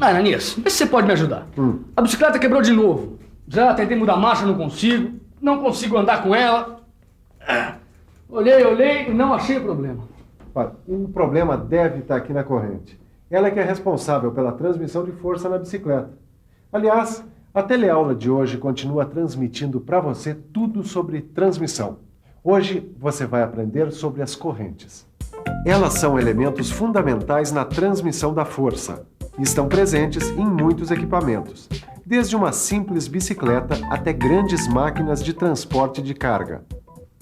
Ananias, vê se você pode me ajudar. A bicicleta quebrou de novo. Já tentei mudar a marcha, não consigo. Não consigo andar com ela. Olhei e não achei o problema. Olha, o problema deve estar aqui na corrente. Ela é que é responsável pela transmissão de força na bicicleta. Aliás, a teleaula de hoje continua transmitindo para você tudo sobre transmissão. Hoje você vai aprender sobre as correntes. Elas são elementos fundamentais na transmissão da força e estão presentes em muitos equipamentos, desde uma simples bicicleta até grandes máquinas de transporte de carga.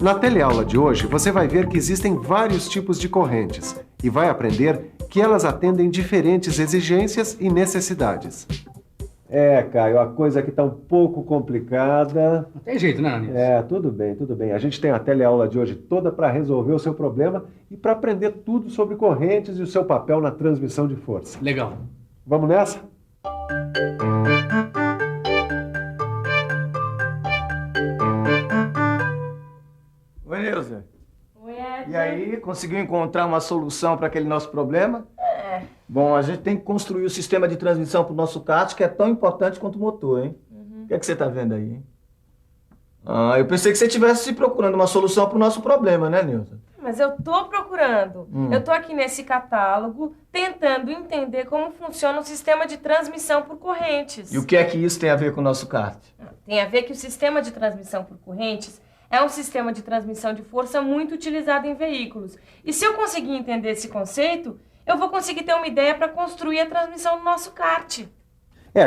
Na teleaula de hoje, você vai ver que existem vários tipos de correntes e vai aprender que elas atendem diferentes exigências e necessidades. Caio, a coisa aqui está um pouco complicada. Não tem jeito, né, Ananias? Tudo bem, tudo bem. A gente tem a teleaula de hoje toda para resolver o seu problema e para aprender tudo sobre correntes e o seu papel na transmissão de força. Legal. Vamos nessa? Oi, Neuza. Oi, Edson. E aí, conseguiu encontrar uma solução para aquele nosso problema? Bom, a gente tem que construir o sistema de transmissão para o nosso kart, que é tão importante quanto o motor, hein? O que é que você está vendo aí, hein? Eu pensei que você estivesse procurando uma solução para o nosso problema, né, Neuza? Mas eu tô procurando. Eu tô aqui nesse catálogo tentando entender como funciona o sistema de transmissão por correntes. E o que é que isso tem a ver com o nosso kart? Tem a ver que o sistema de transmissão por correntes é um sistema de transmissão de força muito utilizado em veículos. E se eu conseguir entender esse conceito, eu vou conseguir ter uma ideia para construir a transmissão do nosso kart.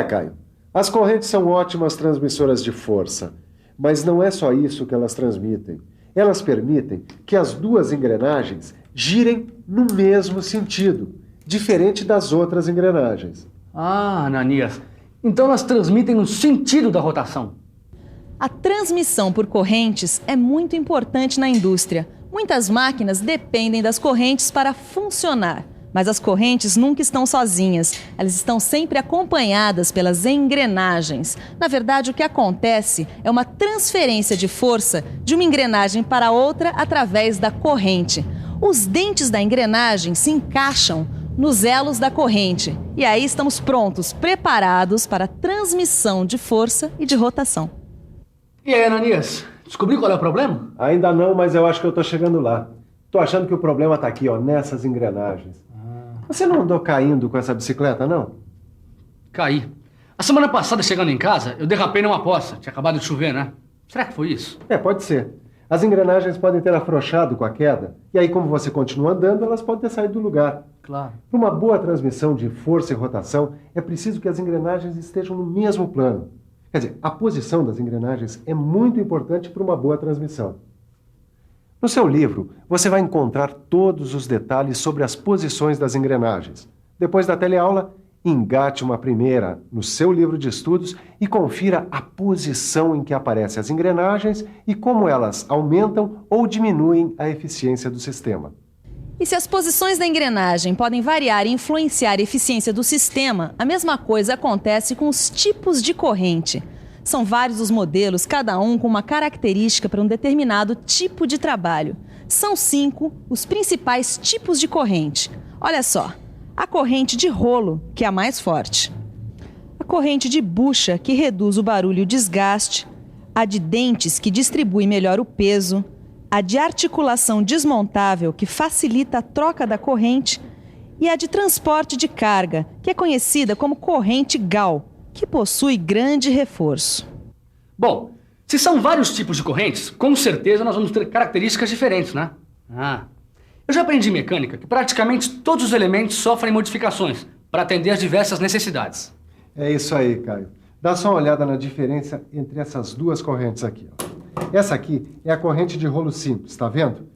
Caio. As correntes são ótimas transmissoras de força, mas não é só isso que elas transmitem. Elas permitem que as duas engrenagens girem no mesmo sentido, diferente das outras engrenagens. Ananias, então elas transmitem no sentido da rotação. A transmissão por correntes é muito importante na indústria. Muitas máquinas dependem das correntes para funcionar. Mas as correntes nunca estão sozinhas, elas estão sempre acompanhadas pelas engrenagens. Na verdade, o que acontece é uma transferência de força de uma engrenagem para outra através da corrente. Os dentes da engrenagem se encaixam nos elos da corrente e aí estamos prontos, preparados para a transmissão de força e de rotação. E aí, Ananias, descobriu qual é o problema? Ainda não, mas eu acho que eu estou chegando lá. Estou achando que o problema está aqui, nessas engrenagens. Você não andou caindo com essa bicicleta, não? Caí. A semana passada, chegando em casa, eu derrapei numa poça. Tinha acabado de chover, né? Será que foi isso? Pode ser. As engrenagens podem ter afrouxado com a queda, e aí, como você continua andando, elas podem ter saído do lugar. Claro. Para uma boa transmissão de força e rotação, é preciso que as engrenagens estejam no mesmo plano. Quer dizer, a posição das engrenagens é muito importante para uma boa transmissão. No seu livro, você vai encontrar todos os detalhes sobre as posições das engrenagens. Depois da teleaula, engate uma primeira no seu livro de estudos e confira a posição em que aparecem as engrenagens e como elas aumentam ou diminuem a eficiência do sistema. E se as posições da engrenagem podem variar e influenciar a eficiência do sistema, a mesma coisa acontece com os tipos de corrente. São vários os modelos, cada um com uma característica para um determinado tipo de trabalho. São 5 os principais tipos de corrente. Olha só, a corrente de rolo, que é a mais forte. A corrente de bucha, que reduz o barulho e o desgaste. A de dentes, que distribui melhor o peso. A de articulação desmontável, que facilita a troca da corrente. E a de transporte de carga, que é conhecida como corrente GAU, que possui grande reforço. Bom, se são vários tipos de correntes, com certeza nós vamos ter características diferentes, né? Eu já aprendi em mecânica que praticamente todos os elementos sofrem modificações para atender às diversas necessidades. É isso aí, Caio. Dá só uma olhada na diferença entre essas duas correntes aqui. Essa aqui é a corrente de rolo simples, tá vendo?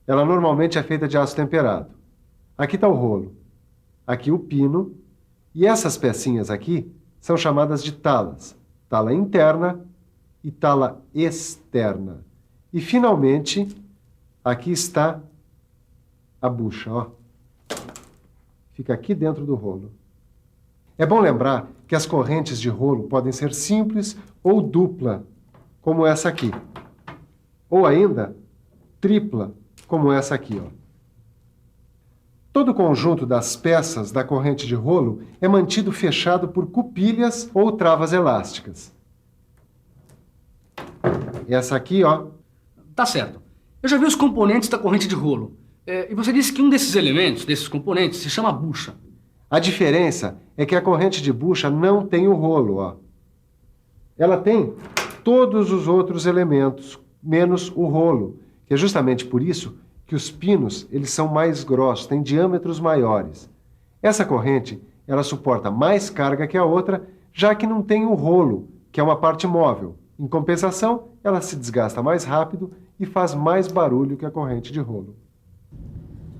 Ela normalmente é feita de aço temperado. Aqui está o rolo, aqui o pino, e essas pecinhas aqui são chamadas de talas. Tala interna e tala externa. E, finalmente, aqui está a bucha, Fica aqui dentro do rolo. É bom lembrar que as correntes de rolo podem ser simples ou dupla, como essa aqui. Ou ainda, tripla, como essa aqui, Todo o conjunto das peças da corrente de rolo é mantido fechado por cupilhas ou travas elásticas. Essa aqui, ó. Tá certo. Eu já vi os componentes da corrente de rolo. E você disse que um desses elementos, desses componentes, se chama bucha. A diferença é que a corrente de bucha não tem o rolo, ó. Ela tem todos os outros elementos, menos o rolo, que é justamente por isso que os pinos, eles são mais grossos, têm diâmetros maiores. Essa corrente, ela suporta mais carga que a outra, já que não tem o rolo, que é uma parte móvel. Em compensação, ela se desgasta mais rápido e faz mais barulho que a corrente de rolo.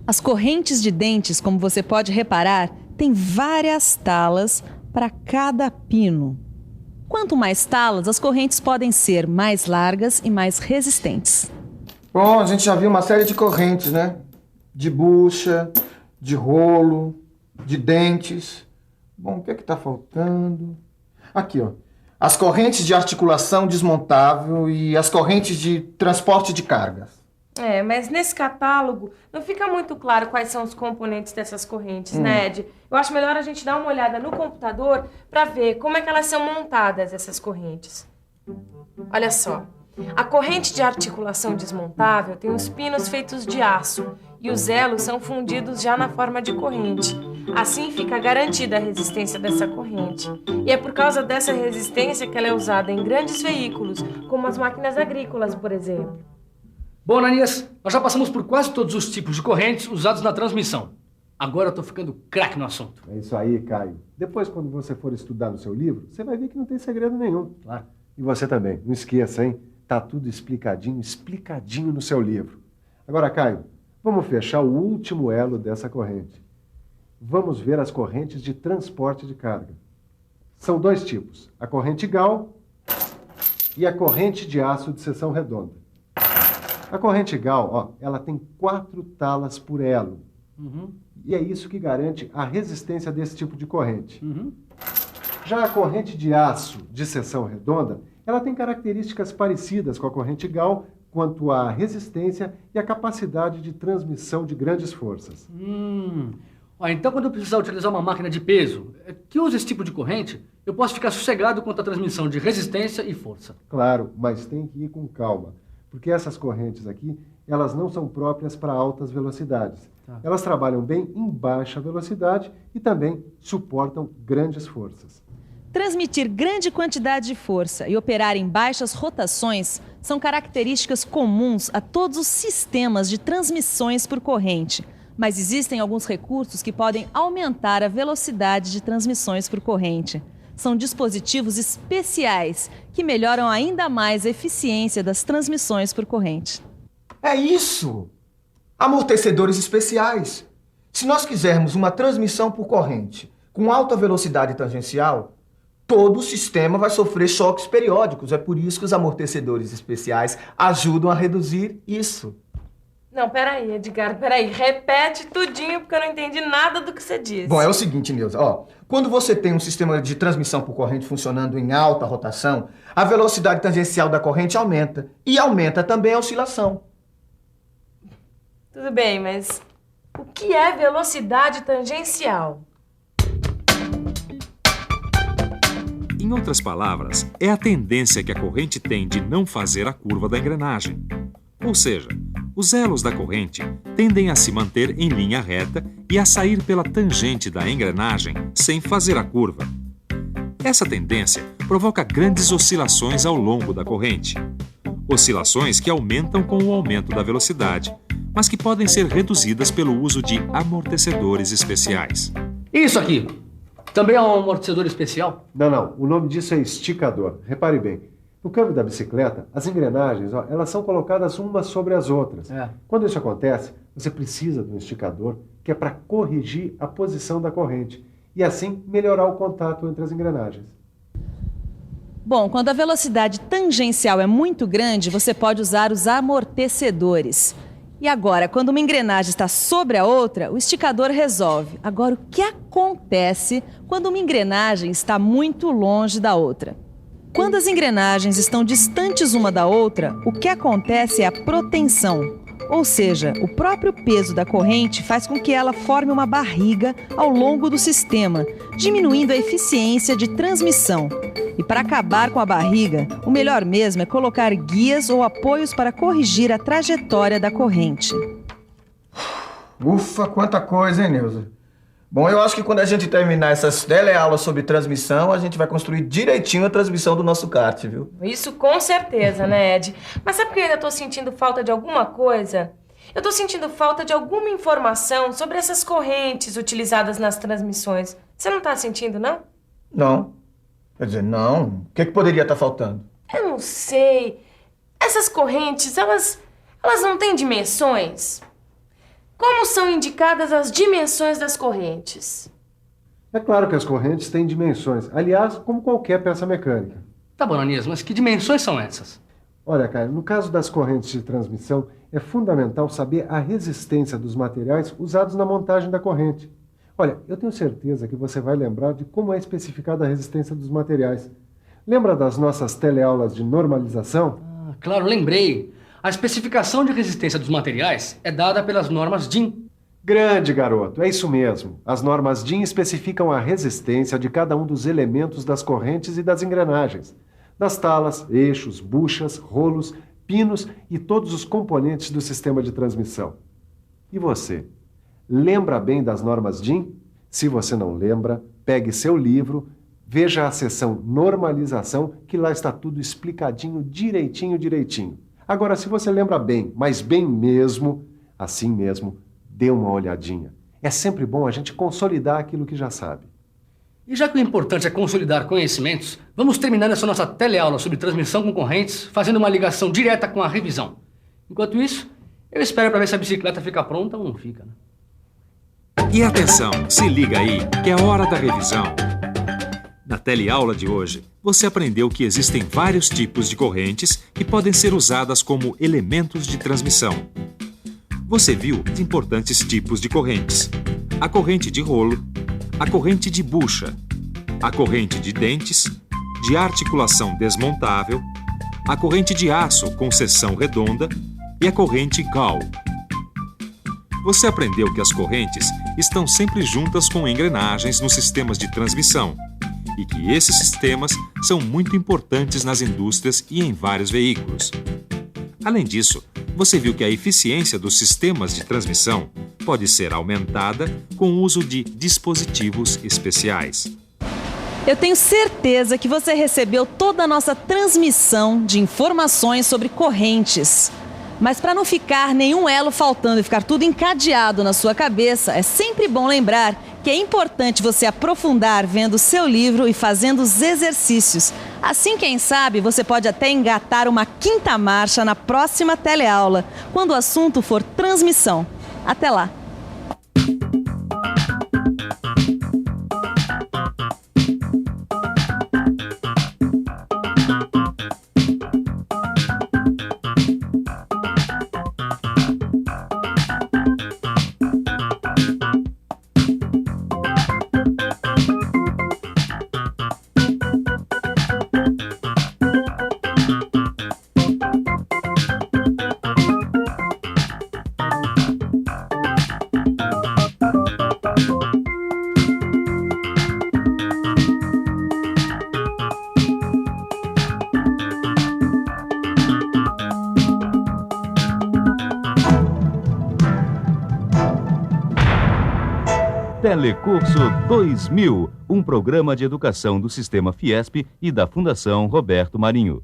As correntes de dentes, como você pode reparar, têm várias talas para cada pino. Quanto mais talas, as correntes podem ser mais largas e mais resistentes. Bom, a gente já viu uma série de correntes, né? De bucha, de rolo, de dentes. Bom, o que é que tá faltando? Aqui, ó. As correntes de articulação desmontável e as correntes de transporte de cargas. Mas nesse catálogo não fica muito claro quais são os componentes dessas correntes, né, Ed? Eu acho melhor a gente dar uma olhada no computador para ver como é que elas são montadas, essas correntes. Olha só. A corrente de articulação desmontável tem os pinos feitos de aço e os elos são fundidos já na forma de corrente. Assim fica garantida a resistência dessa corrente. E é por causa dessa resistência que ela é usada em grandes veículos, como as máquinas agrícolas, por exemplo. Bom, Ananias, nós já passamos por quase todos os tipos de correntes usados na transmissão. Agora eu tô ficando craque no assunto. É isso aí, Caio. Depois, quando você for estudar no seu livro, você vai ver que não tem segredo nenhum. Claro. E você também. Não esqueça, hein? Tá tudo explicadinho no seu livro. Agora, Caio, vamos fechar o último elo dessa corrente. Vamos ver as correntes de transporte de carga. São dois tipos, a corrente Gauss e a corrente de aço de seção redonda. A corrente Gauss, ó, ela tem 4 talas por elo. E é isso que garante a resistência desse tipo de corrente. Já a corrente de aço de seção redonda, ela tem características parecidas com a corrente Gauss quanto à resistência e a capacidade de transmissão de grandes forças. Então quando eu precisar utilizar uma máquina de peso que usa esse tipo de corrente, eu posso ficar sossegado quanto à transmissão de resistência e força. Claro, mas tem que ir com calma, porque essas correntes aqui, elas não são próprias para altas velocidades. Elas trabalham bem em baixa velocidade e também suportam grandes forças. Transmitir grande quantidade de força e operar em baixas rotações são características comuns a todos os sistemas de transmissões por corrente. Mas existem alguns recursos que podem aumentar a velocidade de transmissões por corrente. São dispositivos especiais que melhoram ainda mais a eficiência das transmissões por corrente. É isso! Amortecedores especiais. Se nós quisermos uma transmissão por corrente com alta velocidade tangencial, todo o sistema vai sofrer choques periódicos. É por isso que os amortecedores especiais ajudam a reduzir isso. Não, peraí, Edgar, peraí. Repete tudinho, porque eu não entendi nada do que você disse. Bom, é o seguinte, Nilza, ó. Quando você tem um sistema de transmissão por corrente funcionando em alta rotação, a velocidade tangencial da corrente aumenta. E aumenta também a oscilação. Tudo bem, mas o que é velocidade tangencial? Em outras palavras, é a tendência que a corrente tem de não fazer a curva da engrenagem. Ou seja, os elos da corrente tendem a se manter em linha reta e a sair pela tangente da engrenagem sem fazer a curva. Essa tendência provoca grandes oscilações ao longo da corrente. Oscilações que aumentam com o aumento da velocidade, mas que podem ser reduzidas pelo uso de amortecedores especiais. Isso aqui também é um amortecedor especial? Não. O nome disso é esticador. Repare bem. No câmbio da bicicleta, as engrenagens, ó, elas são colocadas umas sobre as outras. Quando isso acontece, você precisa de um esticador que é para corrigir a posição da corrente e assim melhorar o contato entre as engrenagens. Bom, quando a velocidade tangencial é muito grande, você pode usar os amortecedores. E agora, quando uma engrenagem está sobre a outra, o esticador resolve. Agora, o que acontece quando uma engrenagem está muito longe da outra? Quando as engrenagens estão distantes uma da outra, o que acontece é a protenção. Ou seja, o próprio peso da corrente faz com que ela forme uma barriga ao longo do sistema, diminuindo a eficiência de transmissão. E para acabar com a barriga, o melhor mesmo é colocar guias ou apoios para corrigir a trajetória da corrente. Ufa, quanta coisa, hein, Neuza? Bom, eu acho que quando a gente terminar essas teleaulas sobre transmissão, a gente vai construir direitinho a transmissão do nosso kart, viu? Isso com certeza, né, Ed? Mas sabe que eu ainda tô sentindo falta de alguma coisa? Eu tô sentindo falta de alguma informação sobre essas correntes utilizadas nas transmissões. Você não tá sentindo, não? Não. Quer dizer, não. O que poderia estar faltando? Eu não sei. Essas correntes, elas não têm dimensões? Como são indicadas as dimensões das correntes? É claro que as correntes têm dimensões. Aliás, como qualquer peça mecânica. Tá bom, Ananias, mas que dimensões são essas? Olha, Caio, no caso das correntes de transmissão, é fundamental saber a resistência dos materiais usados na montagem da corrente. Olha, eu tenho certeza que você vai lembrar de como é especificada a resistência dos materiais. Lembra das nossas teleaulas de normalização? Ah, claro, lembrei. A especificação de resistência dos materiais é dada pelas normas DIN. Grande, garoto, é isso mesmo. As normas DIN especificam a resistência de cada um dos elementos das correntes e das engrenagens, das talas, eixos, buchas, rolos, pinos e todos os componentes do sistema de transmissão. E você? Lembra bem das normas DIN? Se você não lembra, pegue seu livro, veja a seção Normalização, que lá está tudo explicadinho, direitinho. Agora, se você lembra bem, mas bem mesmo, assim mesmo, dê uma olhadinha. É sempre bom a gente consolidar aquilo que já sabe. E já que o importante é consolidar conhecimentos, vamos terminar essa nossa teleaula sobre transmissão com correntes, fazendo uma ligação direta com a revisão. Enquanto isso, eu espero para ver se a bicicleta fica pronta ou não fica, né? E atenção, se liga aí, que é hora da revisão. Na teleaula de hoje, você aprendeu que existem vários tipos de correntes que podem ser usadas como elementos de transmissão. Você viu os importantes tipos de correntes: a corrente de rolo, a corrente de bucha, a corrente de dentes, de articulação desmontável, a corrente de aço com seção redonda e a corrente Gauss. Você aprendeu que as correntes estão sempre juntas com engrenagens nos sistemas de transmissão e que esses sistemas são muito importantes nas indústrias e em vários veículos. Além disso, você viu que a eficiência dos sistemas de transmissão pode ser aumentada com o uso de dispositivos especiais. Eu tenho certeza que você recebeu toda a nossa transmissão de informações sobre correntes. Mas para não ficar nenhum elo faltando e ficar tudo encadeado na sua cabeça, é sempre bom lembrar que é importante você aprofundar vendo o seu livro e fazendo os exercícios. Assim, quem sabe, você pode até engatar uma quinta marcha na próxima teleaula, quando o assunto for transmissão. Até lá! Telecurso 2000, um programa de educação do Sistema Fiesp e da Fundação Roberto Marinho.